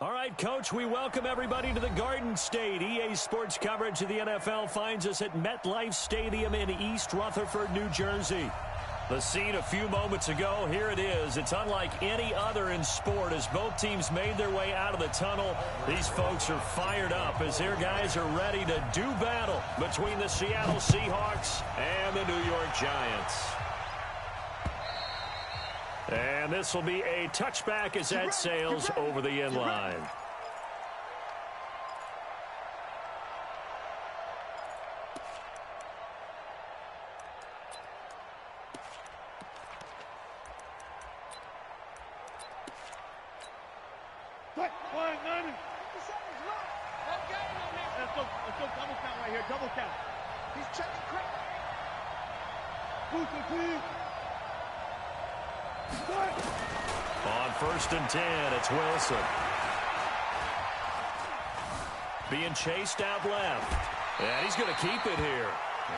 All right, Coach, we welcome everybody to the Garden State. EA Sports coverage of the NFL finds us at MetLife Stadium in East Rutherford, New Jersey. The scene a few moments ago, here it is. It's unlike any other in sport as both teams made their way out of the tunnel. These folks are fired up as their guys are ready to do battle between the Seattle Seahawks and the New York Giants. And this will be a touchback as that sails over the end line. Let's go double count right here, double count. He's checking quick. On 1st and 10, it's Wilson. Being chased out left. And he's going to keep it here.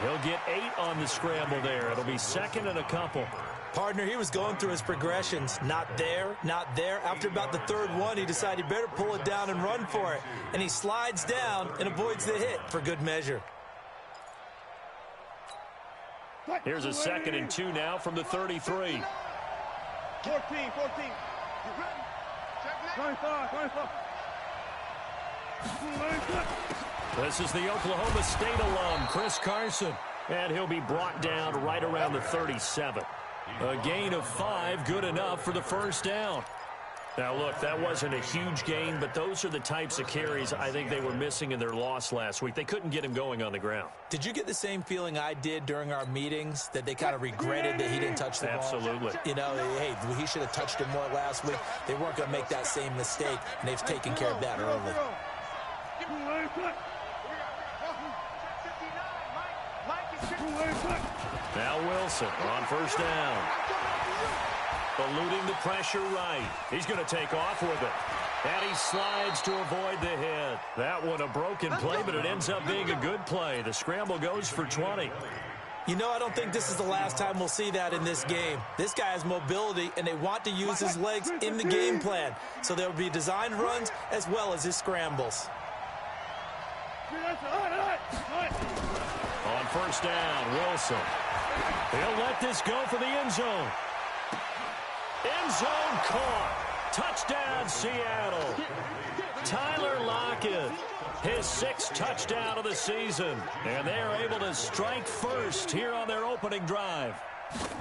He'll get 8 on the scramble there. It'll be 2nd and a couple. Partner, he was going through his progressions. Not there, not there. After about the 3rd one, he decided he better pull it down and run for it. And he slides down and avoids the hit for good measure. Here's a 2nd and 2 now from the 33. 14. 25. This is the Oklahoma State alum, Chris Carson. And he'll be brought down right around the 37. A gain of 5, good enough for the 1st down. Now, look, that wasn't a huge gain, but those are the types of carries I think they were missing in their loss last week. They couldn't get him going on the ground. Did you get the same feeling I did during our meetings, that they kind of regretted that he didn't touch the ball? Absolutely. You know, hey, he should have touched it more last week. They weren't going to make that same mistake, and they've taken care of that early. Now Wilson on 1st down. Eluding the pressure right. He's going to take off with it. And he slides to avoid the hit. That one a broken play, but it ends up being a good play. The scramble goes for 20. You know, I don't think this is the last time we'll see that in this game. This guy has mobility, and they want to use his legs in the game plan. So there will be designed runs as well as his scrambles. On 1st down, Wilson. He'll let this go for the end zone. End zone caught. Touchdown, Seattle. Tyler Lockett, his 6th touchdown of the season. And they're able to strike first here on their opening drive.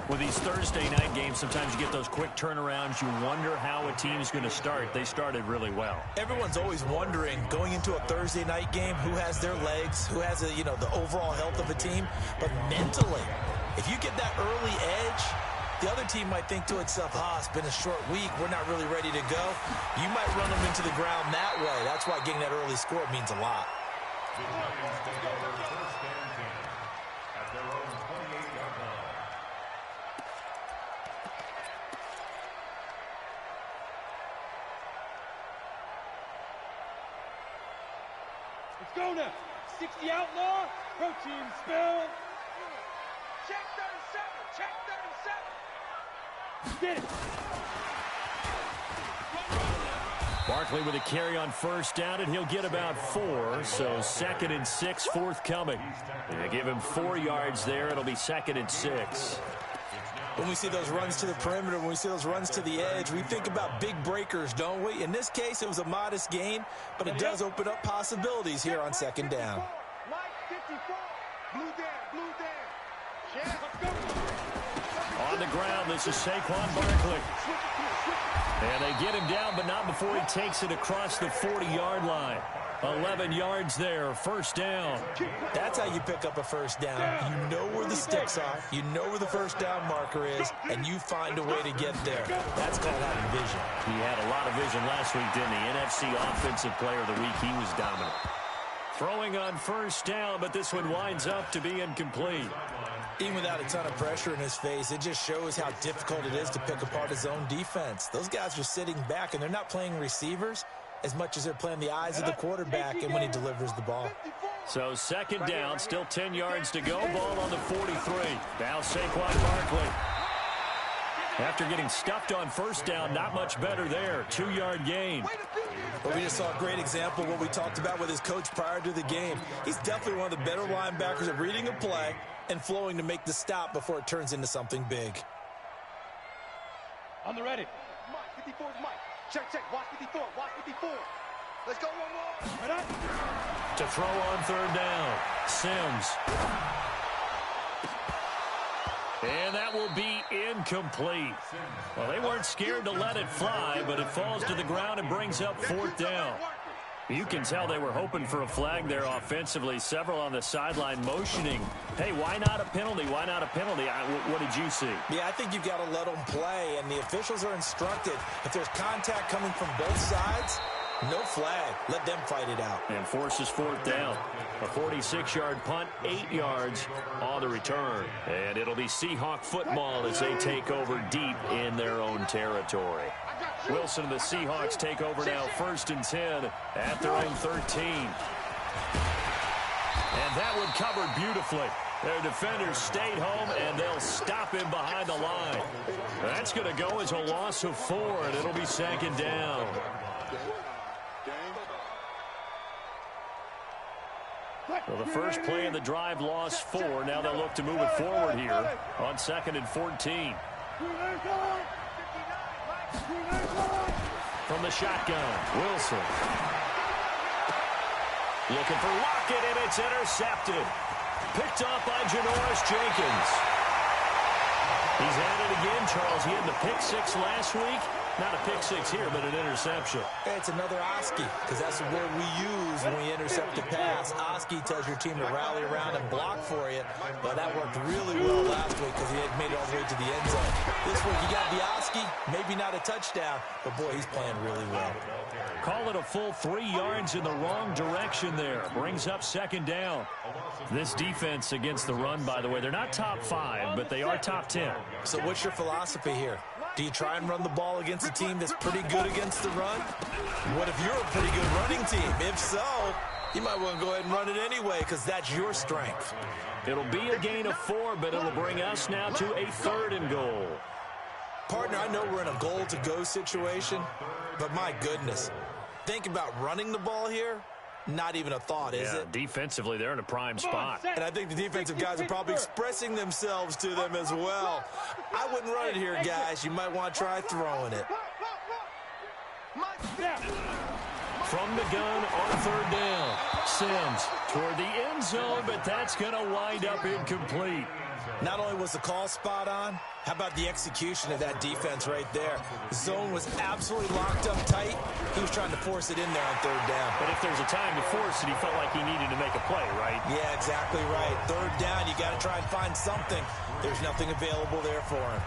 With these Thursday night games, sometimes you get those quick turnarounds. You wonder how a team's going to start. They started really well. Everyone's always wondering, going into a Thursday night game, who has their legs, who has, the overall health of a team. But mentally, if you get that early edge, the other team might think to itself, it's been a short week. We're not really ready to go. You might run them into the ground that way. That's why getting that early score means a lot. Let's go now. 60 outlaw. Protein spill. Check 37. Check 37. Get it. Barkley with a carry on 1st down, and he'll get about 4. So 2nd and 6 forthcoming. They give him 4 yards there. It'll be 2nd and 6. When we see those runs to the perimeter, when we see those runs to the edge, we think about big breakers, don't we? In this case, it was a modest gain, but it does open up possibilities here on 2nd down. On the ground, this is Saquon Barkley. And they get him down, but not before he takes it across the 40-yard line. 11 yards there, 1st down. That's how you pick up a 1st down. You know where the sticks are, you know where the 1st down marker is, and you find a way to get there. That's called having vision. He had a lot of vision last week, didn't he? NFC Offensive Player of the Week, he was dominant. Throwing on 1st down, but this one winds up to be incomplete. Even without a ton of pressure in his face, it just shows how difficult it is to pick apart his own defense. Those guys are sitting back, and they're not playing receivers as much as they're playing the eyes of the quarterback and when he delivers the ball. So 2nd down, still 10 yards to go. Ball on the 43. Now Saquon Barkley. After getting stuffed on first down, not much better there. 2-yard gain. Well, we just saw a great example of what we talked about with his coach prior to the game. He's definitely one of the better linebackers at reading a play and flowing to make the stop before it turns into something big. On the ready. Mike, 54 is Mike. Check, check. Watch 54. Watch 54. Let's go, 1-1. Right. To throw on 3rd down. Sims. And that will be incomplete. Well, they weren't scared to let it fly, but it falls to the ground and brings up 4th down. You can tell they were hoping for a flag there offensively. Several on the sideline motioning. Hey, why not a penalty? Why not a penalty? What did you see? Yeah, I think you've got to let them play, and the officials are instructed. If there's contact coming from both sides, no flag. Let them fight it out. And forces 4th down. A 46-yard punt, 8 yards on the return. And it'll be Seahawk football as they take over deep in their own territory. Wilson and the Seahawks take over now 1st and 10 at their own 13. And that one covered beautifully. Their defenders stayed home, and they'll stop him behind the line. That's going to go as a loss of 4, and it'll be 2nd down. Well, the first play of the drive lost 4. Now they'll look to move it forward here on 2nd and 14. From the shotgun, Wilson. Looking for Lockett, and it's intercepted. Picked up by Janoris Jenkins. He's at it again, Charles. He had the pick 6 last week. Not a pick 6 here, but an interception. Hey, it's another Oski, because that's the word we use when we intercept a pass. Oski tells your team to rally around and block for you. But that worked really well last week because he had made it all the way to the end zone. This week, you got the Oski, maybe not a touchdown, but boy, he's playing really well. Call it a full 3 yards in the wrong direction there. Brings up 2nd down. This defense against the run, by the way, they're not top 5, but they are top 10. So what's your philosophy here? Do you try and run the ball against a team that's pretty good against the run? What if you're a pretty good running team? If so, you might want to go ahead and run it anyway because that's your strength. It'll be a gain of 4, but it'll bring us now to a 3rd and goal. Partner, I know we're in a goal-to-go situation, but my goodness, think about running the ball here. Not even a thought, is it? Defensively, they're in a prime spot. And I think the defensive guys are probably expressing themselves to them as well. I wouldn't run it here, guys. You might want to try throwing it. From the gun on 3rd down. Sims toward the end zone, but that's going to wind up incomplete. Not only was the call spot on, how about the execution of that defense right there? The zone was absolutely locked up tight. He was trying to force it in there on 3rd down. But if there's a time to force it, he felt like he needed to make a play, right? Yeah, exactly right. 3rd down, you got to try and find something. There's nothing available there for him.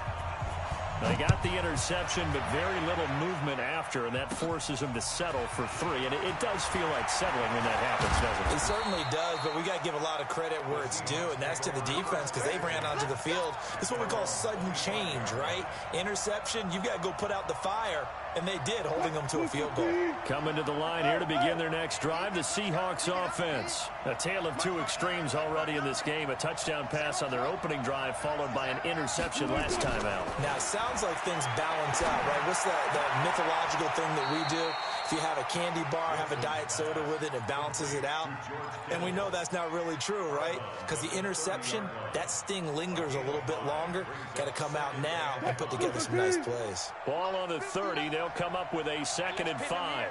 They got the interception, but very little movement after, and that forces them to settle for 3. And it does feel like settling when that happens, doesn't it? It certainly does, but we got to give a lot of credit where it's due, and that's to the defense because they ran onto the field. This is what we call sudden change, right? Interception, you've got to go put out the fire, and they did, holding them to a field goal. Coming to the line here to begin their next drive, the Seahawks offense. A tale of 2 extremes already in this game. A touchdown pass on their opening drive, followed by an interception last time out. Now, it sounds like things balance out, right? What's that mythological thing that we do? If you have a candy bar, have a diet soda with it, it balances it out. And we know that's not really true, right? Because the interception, that sting lingers a little bit longer. Got to come out now and put together some nice plays. Ball on the 30. They'll come up with a 2nd and 5.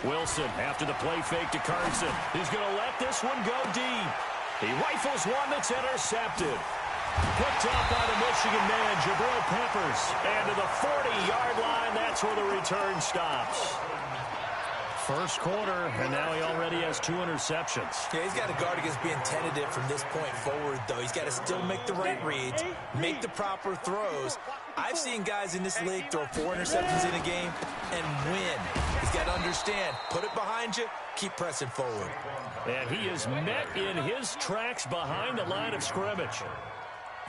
Wilson, after the play fake to Carson, he's going to let this one go deep. He rifles one that's intercepted. Picked up by the Michigan man, Jabril Peppers. And to the 40-yard line, that's where the return stops. First quarter, and now he already has 2 interceptions. Yeah, he's got to guard against being tentative from this point forward, though. He's got to still make the right reads, make the proper throws. I've seen guys in this league throw 4 interceptions in a game and win. He's got to understand, put it behind you, keep pressing forward. And he is met in his tracks behind the line of scrimmage.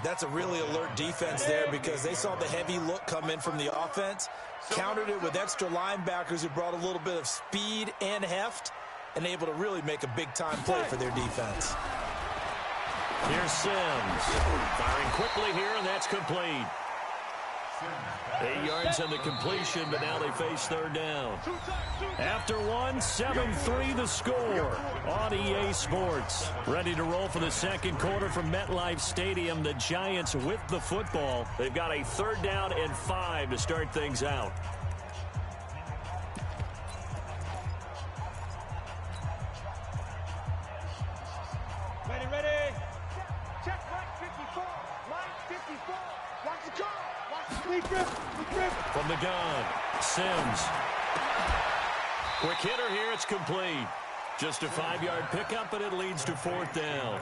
That's a really alert defense there because they saw the heavy look come in from the offense, countered it with extra linebackers who brought a little bit of speed and heft, and able to really make a big-time play for their defense. Here's Sims. Firing quickly here, and that's complete. 8 yards on the completion, but now they face third down. After one, 7-3 the score on EA Sports. Ready to roll for the second quarter from MetLife Stadium. The Giants with the football. They've got a third down and 5 to start things out. Ready. Check line 54. Line 54. Watch the car. Watch the lead grip. From the gun, Sims. Quick hitter here, it's complete. Just a 5-yard pickup, but it leads to fourth down.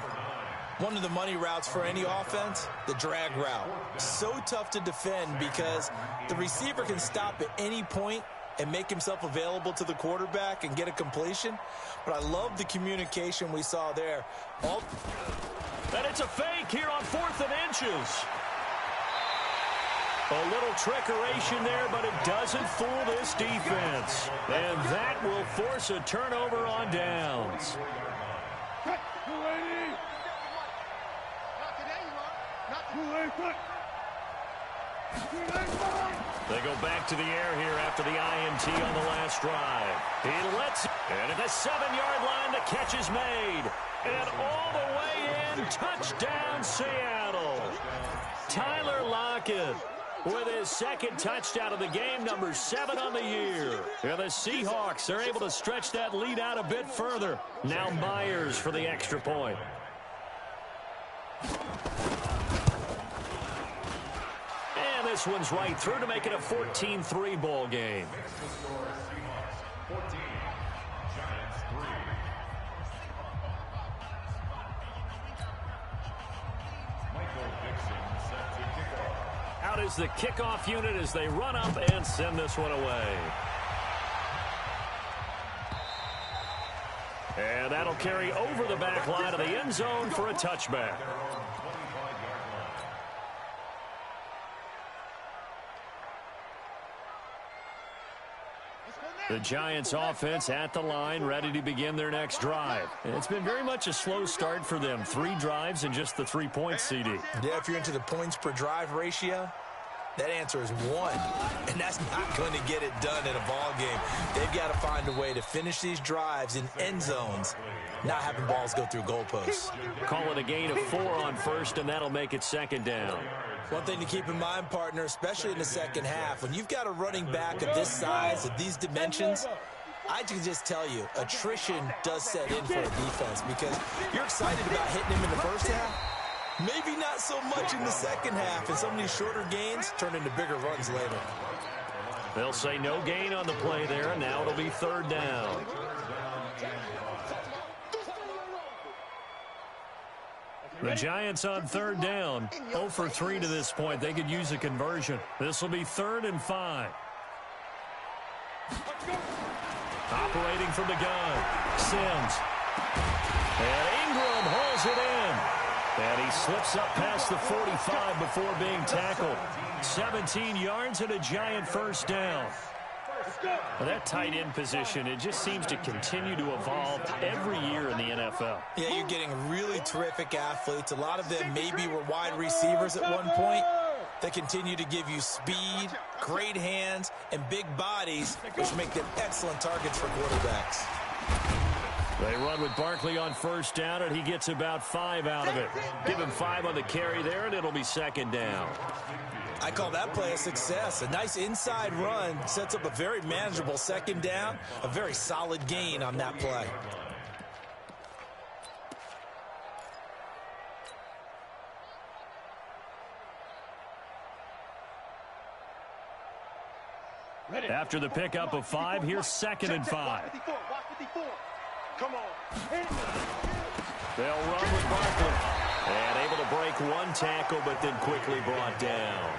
One of the money routes for any offense, the drag route. So tough to defend because the receiver can stop at any point and make himself available to the quarterback and get a completion. But I love the communication we saw there. And it's a fake here on 4th and inches. A little trickeration there, but it doesn't fool this defense. And that will force a turnover on downs. They go back to the air here after the INT on the last drive. He lets it. And at the 7-yard line, the catch is made. And all the way in, touchdown Seattle. Tyler Lockett with his second touchdown of the game, number 7 on the year. And the Seahawks are able to stretch that lead out a bit further. Now Myers for the extra point. And this one's right through to make it a 14-3 ball game. Out is the kickoff unit as they run up and send this one away. And that'll carry over the back line of the end zone for a touchback. The Giants offense at the line, ready to begin their next drive. And it's been very much a slow start for them. 3 drives and just the 3 points, CD. Yeah, if you're into the points per drive ratio, that answer is 1. And that's not going to get it done in a ball game. They've got to find a way to finish these drives in end zones, not having balls go through goalposts. Call it a gain of 4 on first, and that'll make it second down. One thing to keep in mind, partner, especially in the second half, when you've got a running back of this size, of these dimensions, I can just tell you, attrition does set in for a defense because you're excited about hitting him in the first half. Maybe not so much in the second half, and some of these shorter gains turn into bigger runs later. They'll say no gain on the play there, and now it'll be third down. The Giants on third down, 0 for 3 to this point. They could use a conversion. This will be 3rd and 5. Operating from the gun, Sims. And Ingram holds it in. And he slips up past the 45 before being tackled. 17 yards and a Giant first down. Well, that tight end position, it just seems to continue to evolve every year in the NFL. Yeah, you're getting really terrific athletes. A lot of them maybe were wide receivers at one point. They continue to give you speed, great hands, and big bodies, which make them excellent targets for quarterbacks. They run with Barkley on first down, and he gets about 5 out of it. Give him 5 on the carry there, and it'll be second down. I call that play a success. A nice inside run sets up a very manageable second down, a very solid gain on that play. After the pickup of 5, here's 2nd and 5. Come on. They'll run with Barkley. And able to break one tackle, but then quickly brought down.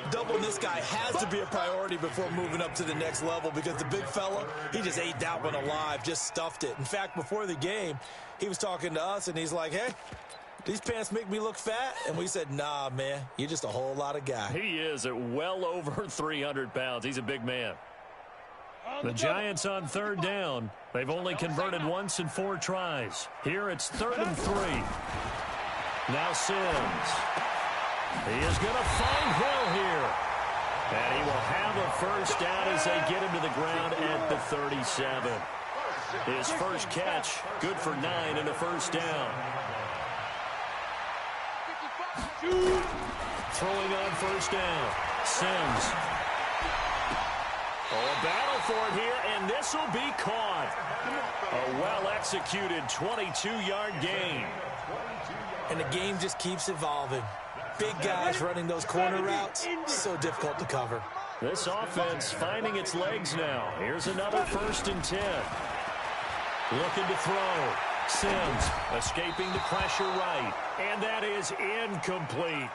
Doubling this guy has to be a priority before moving up to the next level because the big fella, he just ate that one alive, just stuffed it. In fact, before the game, he was talking to us, and he's like, hey, these pants make me look fat? And we said, nah, man, you're just a whole lot of guy. He is at well over 300 pounds. He's a big man. The Giants on third down. They've only converted once in 4 tries. Here it's 3rd and 3. Now Sims. He is going to find Hill here. And he will have a first down as they get him to the ground at the 37. His first catch, good for 9 and a first down. Throwing on first down. Sims. Oh, a battle for it here, and this will be caught. A well-executed 22-yard gain. And the game just keeps evolving. Big guys running those corner routes, so difficult to cover. This offense finding its legs now. Here's another 1st and 10. Looking to throw. Sims escaping the pressure right. And that is incomplete.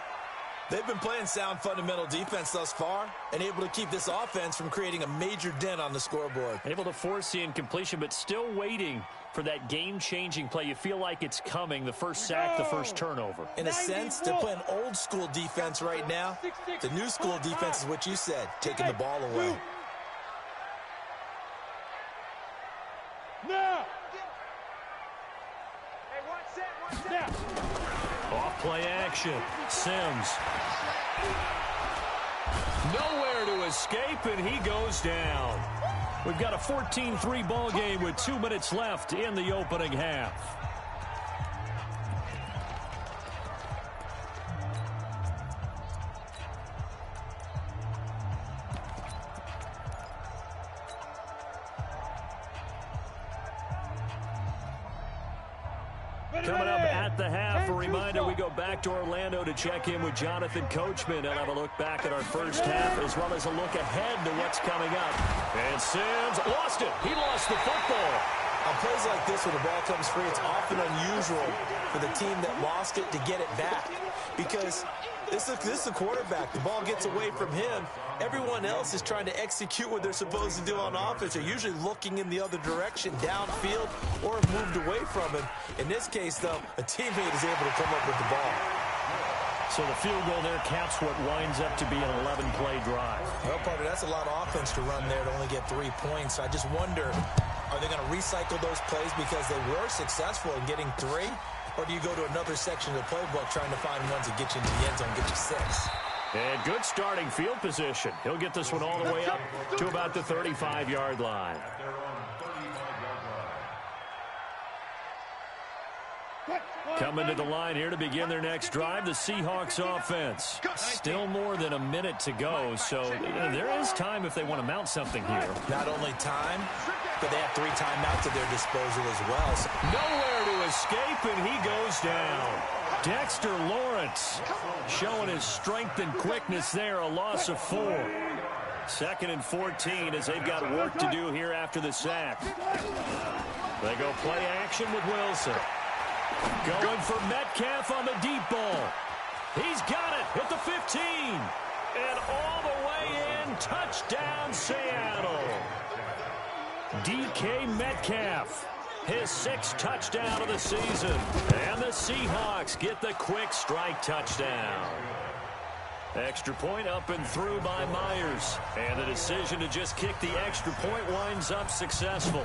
They've been playing sound fundamental defense thus far and able to keep this offense from creating a major dent on the scoreboard. Able to force the incompletion, but still waiting for that game-changing play. You feel like it's coming, the first sack, the first turnover. In a sense, they're playing old-school defense right now. The new-school defense is what you said, taking the ball away. Now. Hey, watch that. Off-play action. Sims. Nowhere to escape, and he goes down. We've got a 14-3 ball game with 2 minutes left in the opening half. Coming up at the half, a reminder, we go back to Orlando to check in with Jonathan Coachman. He'll have a look back at our first half as well as a look ahead to what's coming up. And Sims lost it. He lost the football. On plays like this where the ball comes free, it's often unusual for the team that lost it to get it back because this is the quarterback. The ball gets away from him. Everyone else is trying to execute what they're supposed to do on offense. They're usually looking in the other direction, downfield, or moved away from him. In this case, though, a teammate is able to come up with the ball. So the field goal there caps what winds up to be an 11-play drive. Well, partner, that's a lot of offense to run there to only get 3 points. I just wonder, are they going to recycle those plays because they were successful in getting 3? Or do you go to another section of the playbook trying to find ones that get you into the end zone, get you 6? And good starting field position. He'll get this one all the way up to about the 35-yard line. Coming to the line here to begin their next drive, the Seahawks offense. Still more than a minute to go, so there is time if they want to mount something here. Not only time, but they have 3 timeouts at their disposal as well. So nowhere to escape, and he goes down. Dexter Lawrence showing his strength and quickness there, a loss of 4. 2nd and 14 as they've got work to do here after the sack. They go play action with Wilson. Going for Metcalf on the deep ball. He's got it at the 15. And all the way in, touchdown Seattle. DK Metcalf, his 6th touchdown of the season. And the Seahawks get the quick strike touchdown. Extra point up and through by Myers. And the decision to just kick the extra point winds up successful.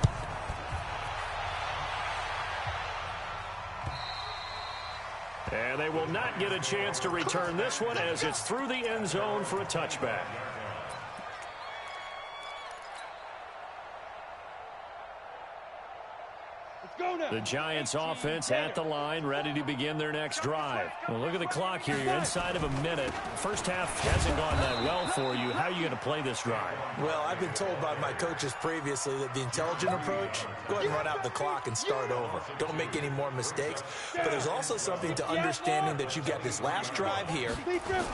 And they will not get a chance to return this one as it's through the end zone for a touchback. The Giants offense at the line, ready to begin their next drive. Well, look at the clock here. You're inside of a minute. First half hasn't gone that well for you. How are you going to play this drive? Well, I've been told by my coaches previously that the intelligent approach, go ahead and run out the clock and start over. Don't make any more mistakes. But there's also something to understanding that you got this last drive here.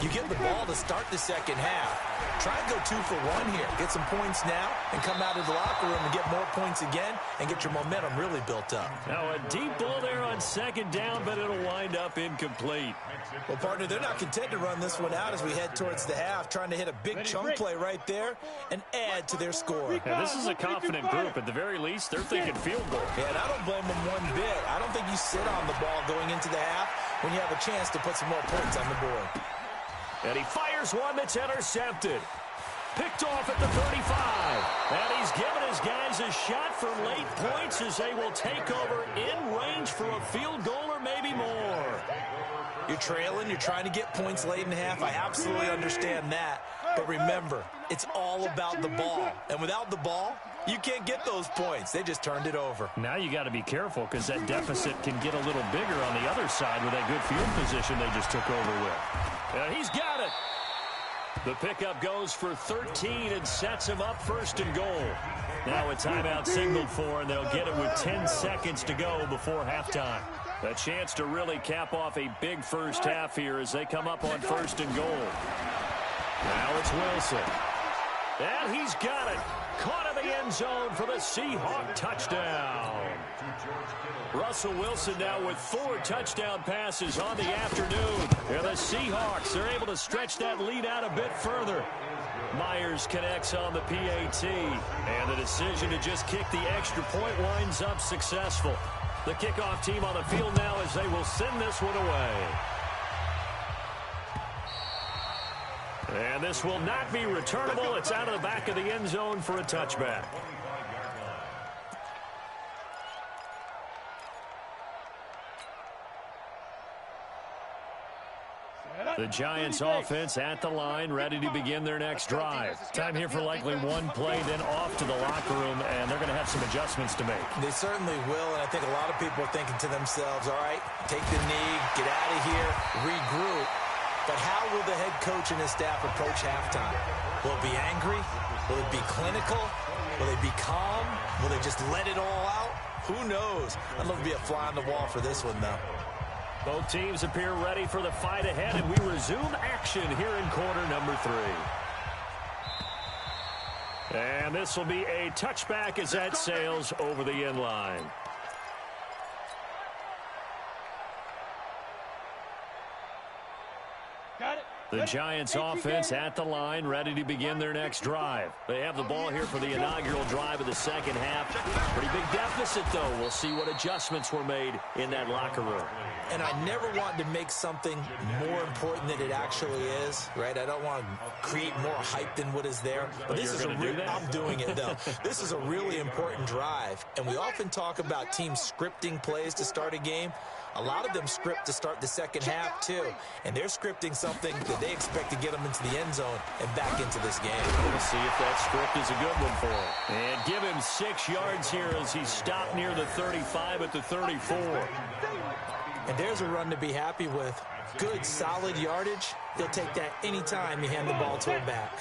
You get the ball to start the second half. Try and go 2 for 1 here. Get some points now and come out of the locker room and get more points again and get your momentum really built up. Now a deep ball there on 2nd down, but it'll wind up incomplete. Well, partner, they're not content to run this one out as we head towards the half, trying to hit a big chunk play right there and add to their score. Yeah, this is a confident group. At the very least, they're thinking field goal. Yeah, and I don't blame them one bit. I don't think you sit on the ball going into the half when you have a chance to put some more points on the board. And he fires one that's intercepted. Picked off at the 35. And he's given his guys a shot for late points as they will take over in range for a field goal or maybe more. You're trailing. You're trying to get points late in half. I absolutely understand that. But remember, it's all about the ball. And without the ball, you can't get those points. They just turned it over. Now you got to be careful because that deficit can get a little bigger on the other side with that good field position they just took over with. And he's got it. The pickup goes for 13 and sets him up first and goal. Now a timeout signaled for, and they'll get it with 10 seconds to go before halftime. A chance to really cap off a big first half here as they come up on first and goal. Now it's Wilson. And he's got it. Caught in the end zone for the Seahawk touchdown. Russell Wilson now with 4 touchdown passes on the afternoon. And the Seahawks are able to stretch that lead out a bit further. Myers connects on the PAT. And the decision to just kick the extra point winds up successful. The kickoff team on the field now as they will send this one away. And this will not be returnable. It's out of the back of the end zone for a touchback. The Giants offense at the line, ready to begin their next drive. Time here for likely one play, then off to the locker room, and they're going to have some adjustments to make. They certainly will, and I think a lot of people are thinking to themselves, all right, take the knee, get out of here, regroup. But how will the head coach and his staff approach halftime? Will it be angry? Will it be clinical? Will they be calm? Will they just let it all out? Who knows? I'd love to be a fly on the wall for this one, though. Both teams appear ready for the fight ahead, and we resume action here in quarter number 3. And this will be a touchback as that sails over the end line. The Giants offense at the line, ready to begin their next drive. They have the ball here for the inaugural drive of the second half. Pretty big deficit, though. We'll see what adjustments were made in that locker room. And I never want to make something more important than it actually is, right? I don't want to create more hype than what is there. But this is I'm doing it, though. This is a really important drive. And we often talk about teams scripting plays to start a game. A lot of them script to start the second half, too. And they're scripting something that they expect to get them into the end zone and back into this game. We'll see if that script is a good one for him. And give him 6 yards here as he stopped near the 35 at the 34. And there's a run to be happy with. Good, solid yardage. He'll take that anytime you hand the ball to him back.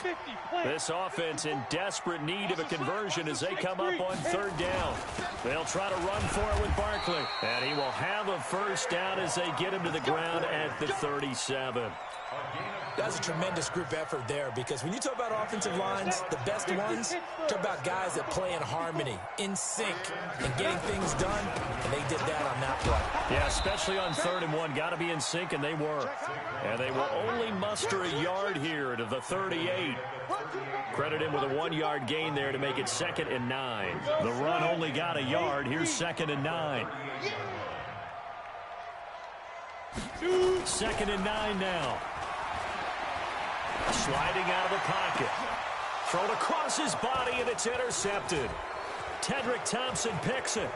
This offense in desperate need of a conversion as they come up on third down. They'll try to run for it with Barkley. And he will have a first down as they get him to the ground at the 37. That's a tremendous group effort there, because when you talk about offensive lines, the best ones, talk about guys that play in harmony, in sync, and getting things done, and they did that on that play. Yeah, especially on 3rd and 1. Got to be in sync, and they were. And they will only muster a yard here to the 38. Credit him with a 1-yard gain there to make it 2nd and 9. The run only got a yard. Here's 2nd and 9. 2nd and 9 now. Sliding out of the pocket. Thrown across his body, and it's intercepted. Tedrick Thompson picks it.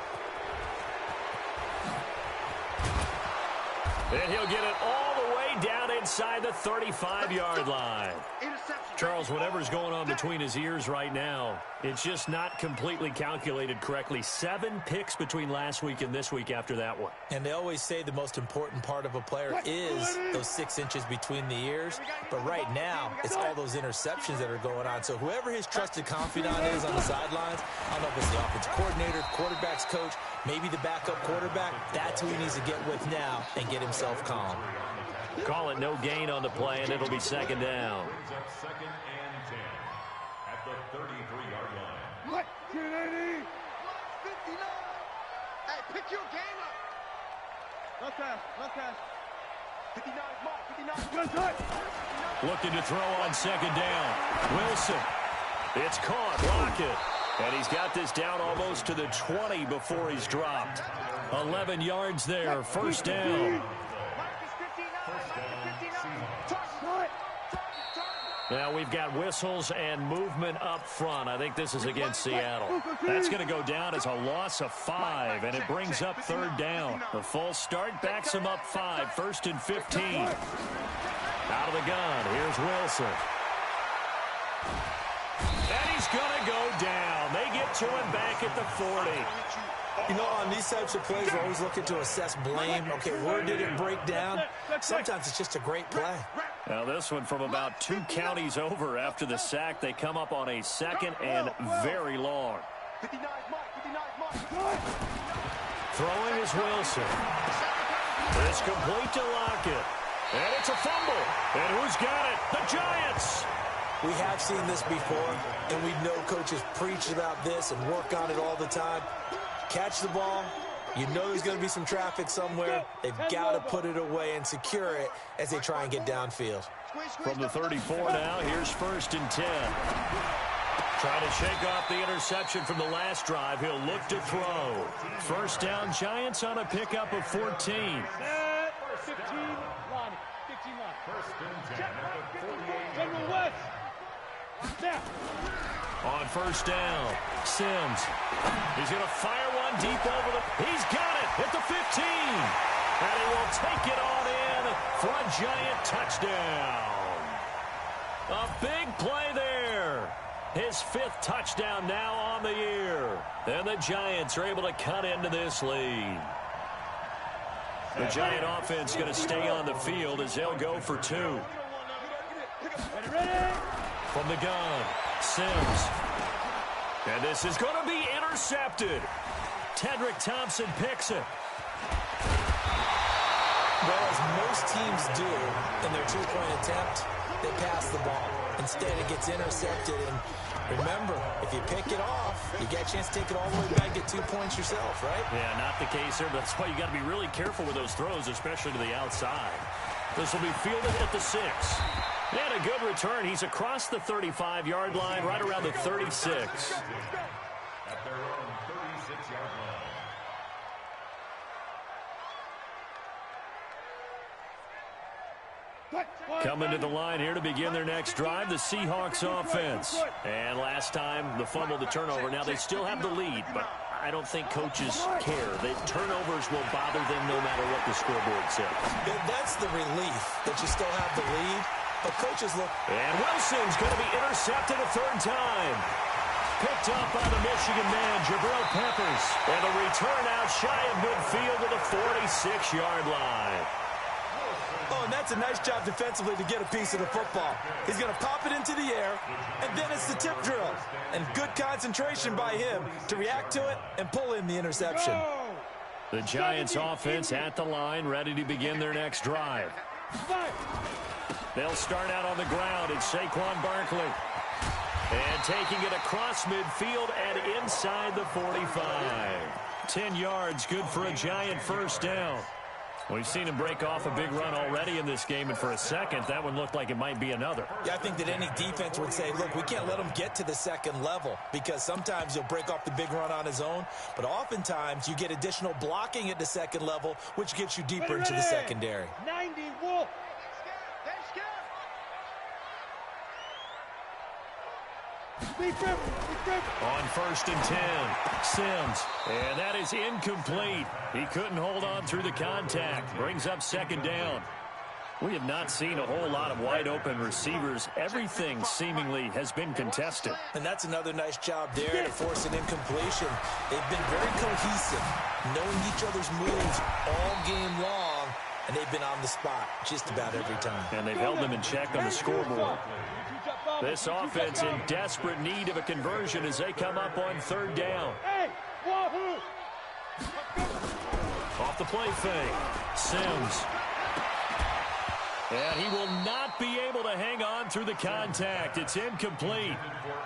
And he'll get it all the way down inside the 35-yard line. Charles, whatever's going on between his ears right now, it's just not completely calculated correctly. 7 picks between last week and this week after that one. And they always say the most important part of a player is those 6 inches between the ears. But right now, it's all those interceptions that are going on. So whoever his trusted confidant is on the sidelines, I don't know if it's the offensive coordinator, quarterback's coach, maybe the backup quarterback, that's who he needs to get with now and get himself calm. Call it no gain on the play, and it'll be 2nd down. 2nd and 10 at the 33-yard line. What? 280. 59. Hey, pick your game up. Left pass. 59, Mark, 59. Looking to throw on 2nd down. Wilson. It's caught. Lockett. And he's got this down almost to the 20 before he's dropped. 11 yards there. 1st down. Now we've got whistles and movement up front. I think this is against Seattle. That's going to go down as a loss of 5, and it brings up 3rd down. The false start backs him up 5, 1st and 15. Out of the gun, here's Wilson. And he's going to go down. They get to him back at the 40. You know, on these types of plays, we're always looking to assess blame. Okay, where did it break down? Sometimes it's just a great play. Now this one from about 2 counties over after the sack. They come up on a 2nd and very long. Throwing is Wilson. It's complete to Lockett. And it's a fumble. And who's got it? The Giants. We have seen this before, and we know coaches preach about this and work on it all the time. Catch the ball. You know there's going to be some traffic somewhere. They've got to put it away and secure it as they try and get downfield. From the 34 now, here's 1st and 10. Trying to shake off the interception from the last drive. He'll look to throw. 1st down, Giants on a pickup of 14. 15 line. 15 line. 1st and 10 at the 48. General West. Now. On 1st down, Sims. He's going to fire one deep over the... He's got it at the 15. And he will take it on in for a Giant touchdown. A big play there. His 5th touchdown now on the year. And the Giants are able to cut into this lead. The Giant offense going to stay on the field as they'll go for 2. From the gun, Sims. And this is going to be intercepted. Tedrick Thompson picks it. Well, as most teams do in their 2-point attempt, they pass the ball. Instead, it gets intercepted. And remember, if you pick it off, you get a chance to take it all the way back, get 2 points yourself, right? Yeah, not the case there, but that's why you got to be really careful with those throws, especially to the outside. This will be fielded at the 6. And a good return. He's across the 35-yard line, right around the 36. At their own 36-yard line. Coming to the line here to begin their next drive, the Seahawks offense. And last time, the fumble, the turnover. Now, they still have the lead, but I don't think coaches care. The turnovers will bother them no matter what the scoreboard says. That's the relief that you still have the lead. But coaches look. And Wilson's going to be intercepted a 3rd time. Picked up by the Michigan man, Jabril Peppers. And a return out shy of midfield to the 46-yard line. Oh, and that's a nice job defensively to get a piece of the football. He's going to pop it into the air, and then it's the tip drill. And good concentration by him to react to it and pull in the interception. The Giants offense at the line, ready to begin their next drive. They'll start out on the ground. It's Saquon Barkley. And taking it across midfield and inside the 45. 10 yards, good for a Giant 1st down. We've seen him break off a big run already in this game, and for a second, that one looked like it might be another. Yeah, I think that any defense would say, look, we can't let him get to the 2nd level, because sometimes he'll break off the big run on his own, but oftentimes you get additional blocking at the 2nd level, which gets you deeper into the secondary. 90 Wolf. On 1st and 10, Sims. And that is incomplete. He couldn't hold on through the contact. Brings up 2nd down. We have not seen a whole lot of wide-open receivers. Everything seemingly has been contested. And that's another nice job there to force an incompletion. They've been very cohesive, knowing each other's moves all game long, and they've been on the spot just about every time. And they've held them in check on the scoreboard. This offense in desperate need of a conversion as they come up on 3rd down. Off the play fake, Sims. And he will not be able to hang on through the contact. It's incomplete.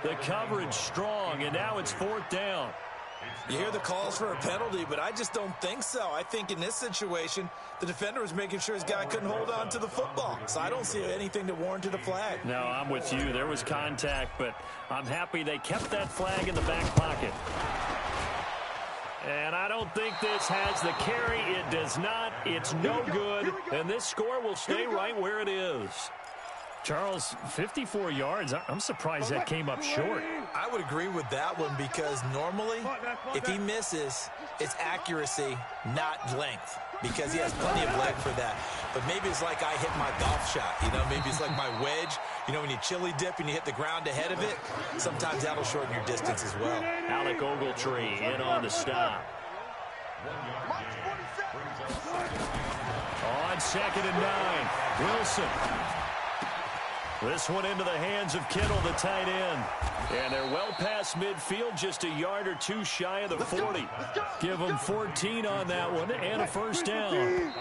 The coverage strong, and now it's 4th down. You hear the calls for a penalty, but I just don't think so. I think in this situation, the defender was making sure his guy couldn't hold on to the football. So I don't see anything that warranted a flag. No, I'm with you. There was contact, but I'm happy they kept that flag in the back pocket. And I don't think this has the carry. It does not. It's no good. And this score will stay right where it is. Charles, 54 yards. I'm surprised that came up short. I would agree with that one because normally if he misses, it's accuracy, not length, because he has plenty of leg for that. But maybe it's like I hit my golf shot, you know, maybe it's like my wedge. You know, when you chili dip and you hit the ground ahead of it, sometimes that'll shorten your distance as well. Alec Ogletree in on the stop. On 2nd and 9, Wilson. This one into the hands of Kittle, the tight end. And they're well past midfield, just a yard or two shy of the 40. Give them 14 on that one and a first down.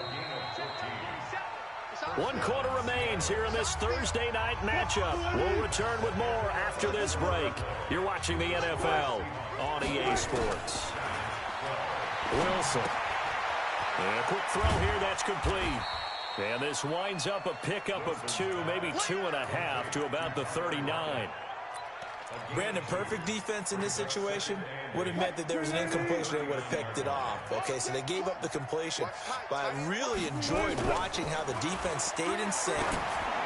1 quarter remains here in this Thursday night matchup. We'll return with more after this break. You're watching the NFL on EA Sports. Wilson. And a quick throw here, that's complete. And this winds up a pickup of 2, maybe 2.5 to about the 39. Brandon, perfect defense in this situation would have meant that there was an incompletion. They would have picked it off. Okay, so they gave up the completion. But I really enjoyed watching how the defense stayed in sync,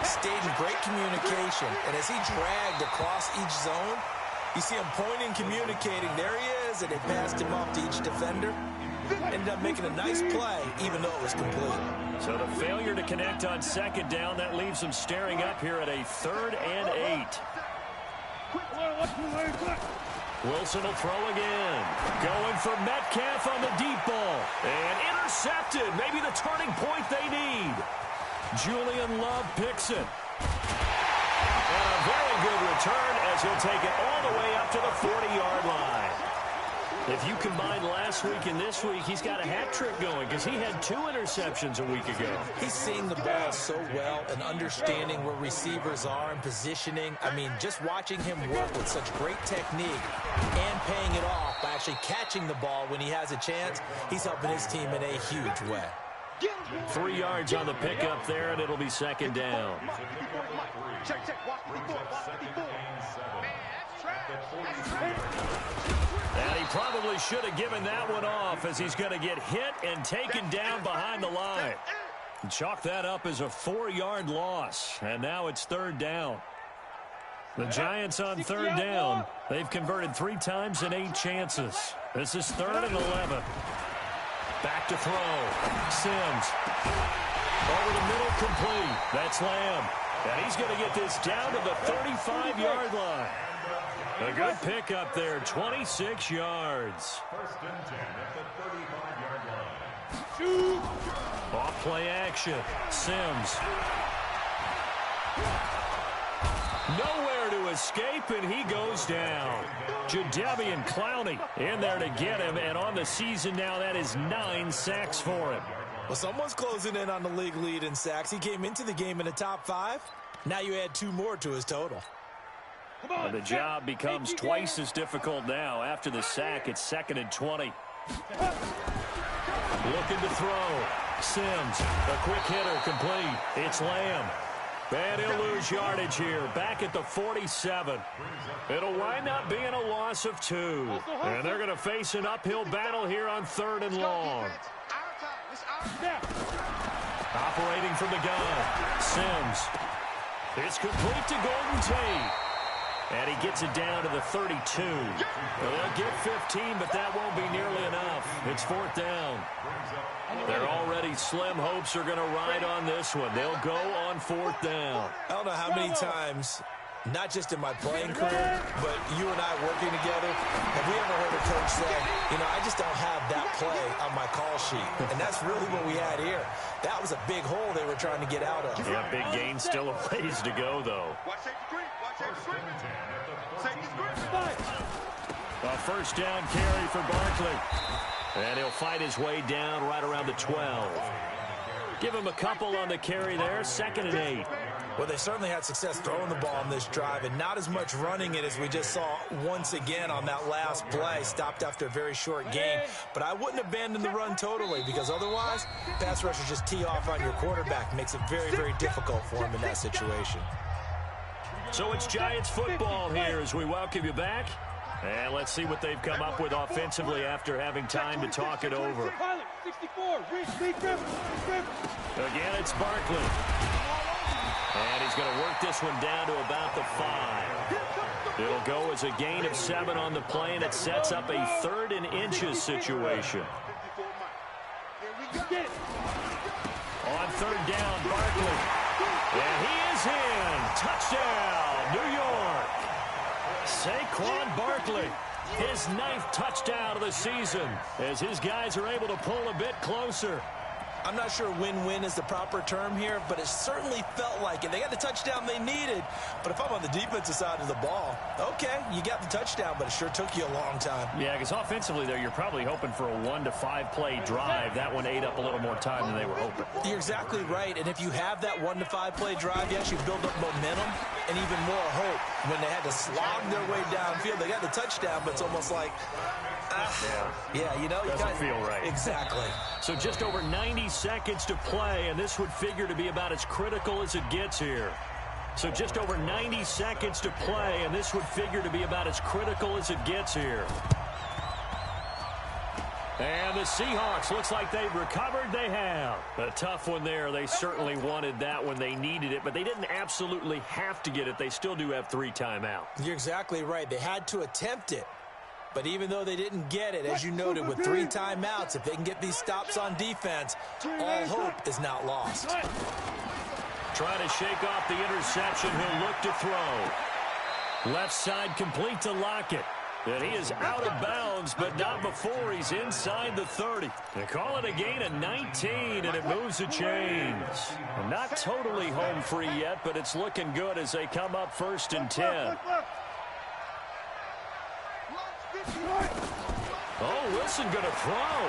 stayed in great communication. And as he dragged across each zone, you see him pointing, communicating. There he is, and they passed him off to each defender. Ended up making a nice play, even though it was complete. So the failure to connect on 2nd down, that leaves them staring up here at a 3rd and 8. Wilson will throw again. Going for Metcalf on the deep ball. And intercepted. Maybe the turning point they need. Julian Love picks it. And a very good return as he'll take it all the way up to the 40-yard line. If you combine last week and this week, he's got a hat trick going because he had 2 interceptions a week ago. He's seeing the ball so well and understanding where receivers are and positioning. I mean, just watching him work with such great technique and paying it off by actually catching the ball when he has a chance, he's helping his team in a huge way. 3 yards on the pickup there, and it'll be 2nd down. And he probably should have given that one off as he's going to get hit and taken down behind the line. Chalk that up as a 4-yard loss, and now it's 3rd down. The Giants on 3rd down. They've converted 3 times in 8 chances. This is 3rd and 11. Back to throw. Sims. Over the middle, complete. That's Lamb. And he's going to get this down to the 35-yard line. A good pickup there, 26 yards. 1st and 10 at the 35-yard line. Off play action. Sims. Nowhere to escape, and he goes down. Jadeveon Clowney in there to get him, and on the season now, that is 9 sacks for him. Well, someone's closing in on the league lead in sacks. He came into the game in the top 5. Now you add 2 more to his total. And the job becomes twice as difficult now. After the sack, it's 2nd and 20. Looking to throw. Sims, a quick hitter, complete. It's Lamb. And he'll lose yardage here, back at the 47. It'll wind up being a loss of 2. And they're going to face an uphill battle here on 3rd and long. Operating from the gun. Sims. It's complete to Golden Tate. And he gets it down to the 32. Well, they'll get 15, but that won't be nearly enough. It's 4th down. Their already slim hopes are going to ride on this one. They'll go on 4th down. I don't know how many times, not just in my playing career, but you and I working together, have we ever heard a coach say, you know, I just don't have that play on my call sheet. And that's really what we had here. That was a big hole they were trying to get out of. Yeah, big gain, still a ways to go, though. A 1st down carry for Barkley. And he'll fight his way down right around the 12. Give him a couple on the carry there, 2nd and 8. Well, they certainly had success throwing the ball on this drive and not as much running it as we just saw once again on that last play. Stopped after a very short gain. But I wouldn't abandon the run totally because otherwise, pass rushers just tee off on your quarterback. Makes it very, very difficult for him in that situation. So it's Giants football here as we welcome you back. And let's see what they've come up with offensively after having time to talk it over. Again, it's Barkley. And he's going to work this one down to about the 5. It'll go as a gain of 7 on the play, and it sets up a 3rd and inches situation. On 3rd down, Barkley. And he is in. Touchdown, New York. Saquon Barkley, his 9th touchdown of the season, as his guys are able to pull a bit closer. I'm not sure win-win is the proper term here, but it certainly felt like it. They got the touchdown they needed, but if I'm on the defensive side of the ball, okay, you got the touchdown, but it sure took you a long time. Yeah, because offensively, there, you're probably hoping for a 1 to 5 play drive. That one ate up a little more time than they were hoping. You're exactly right, and if you have that 1 to 5 play drive, you actually build up momentum and even more hope. When they had to slog their way downfield, they got the touchdown, but it's almost like, yeah, you know, doesn't feel right. Exactly. So just over 90 seconds to play, and this would figure to be about as critical as it gets here. So just over 90 seconds to play, and this would figure to be about as critical as it gets here. And the Seahawks, looks like they've recovered. They have. A tough one there. They certainly wanted that when they needed it, but they didn't absolutely have to get it. They still do have 3 timeouts. You're exactly right. They had to attempt it. But even though they didn't get it, as you noted, with 3 timeouts, if they can get these stops on defense, all hope is not lost. Trying to shake off the interception. He'll look to throw. Left side complete to Lockett. And he is out of bounds, but not before he's inside the 30. They call it a gain of 19, and it moves the chains. Not totally home free yet, but it's looking good as they come up 1st and 10. Oh, Wilson going to throw.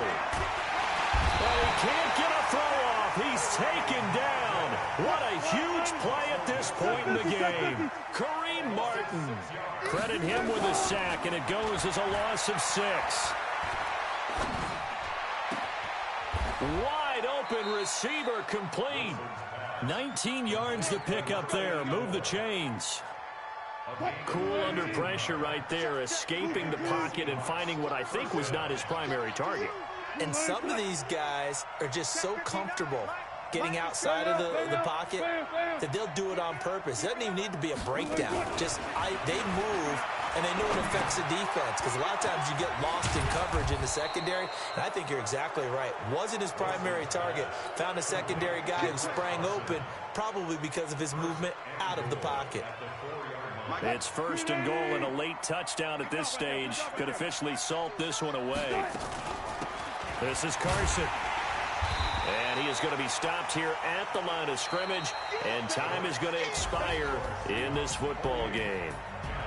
But he can't get a throw off. He's taken down. What a huge play at this point in the game. Kareem Martin. Credit him with a sack, and it goes as a loss of 6. Wide open receiver complete. 19 yards to pick up there. Move the chains. Cool under pressure right there, escaping the pocket and finding what I think was not his primary target. And some of these guys are just so comfortable getting outside of the pocket that they'll do it on purpose. It doesn't even need to be a breakdown. Just they move, and they know it affects the defense, because a lot of times you get lost in coverage in the secondary, and I think you're exactly right. Wasn't his primary target. Found a secondary guy who sprang open, probably because of his movement out of the pocket. It's 1st and goal, and a late touchdown at this stage could officially salt this one away. This is Carson. And he is going to be stopped here at the line of scrimmage, and time is going to expire in this football game.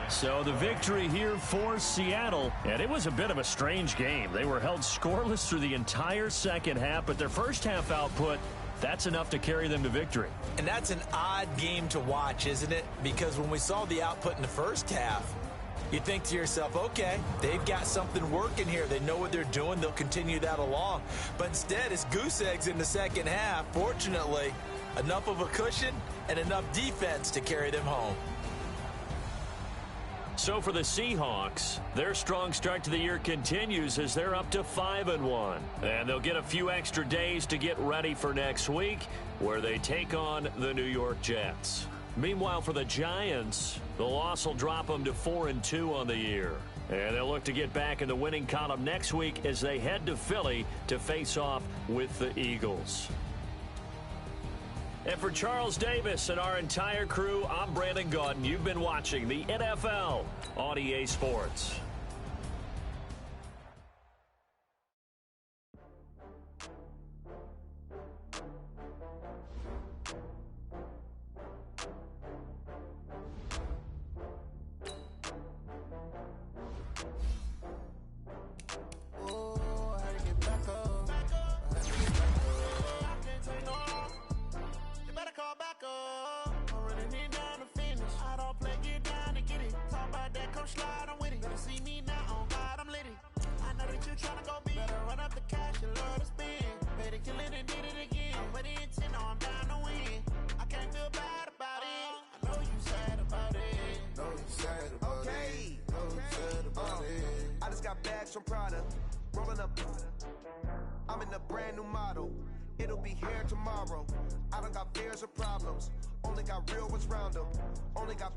So the victory here for Seattle, and it was a bit of a strange game. They were held scoreless through the entire second half, but their first half output, that's enough to carry them to victory. And that's an odd game to watch, isn't it? Because when we saw the output in the first half, you think to yourself, okay, they've got something working here. They know what they're doing. They'll continue that along. But instead, it's goose eggs in the second half. Fortunately, enough of a cushion and enough defense to carry them home. So for the Seahawks, their strong start to the year continues as they're up to 5-1. And they'll get a few extra days to get ready for next week, where they take on the New York Jets. Meanwhile, for the Giants, the loss will drop them to 4-2 on the year. And they'll look to get back in the winning column next week as they head to Philly to face off with the Eagles. And for Charles Davis and our entire crew, I'm Brandon Gaudin. You've been watching the NFL on EA Sports. From Prada, rolling up. I'm in a brand new model. It'll be here tomorrow. I don't got fears or problems. Only Only got real ones round them. Only got.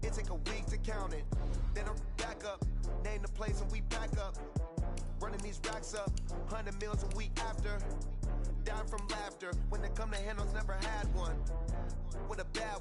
It take a week to count it. Then I'm back up. Name the place and we back up. Running these racks up. 100 meals a week after. Dying from laughter. When they come to handles, never had one. With a bad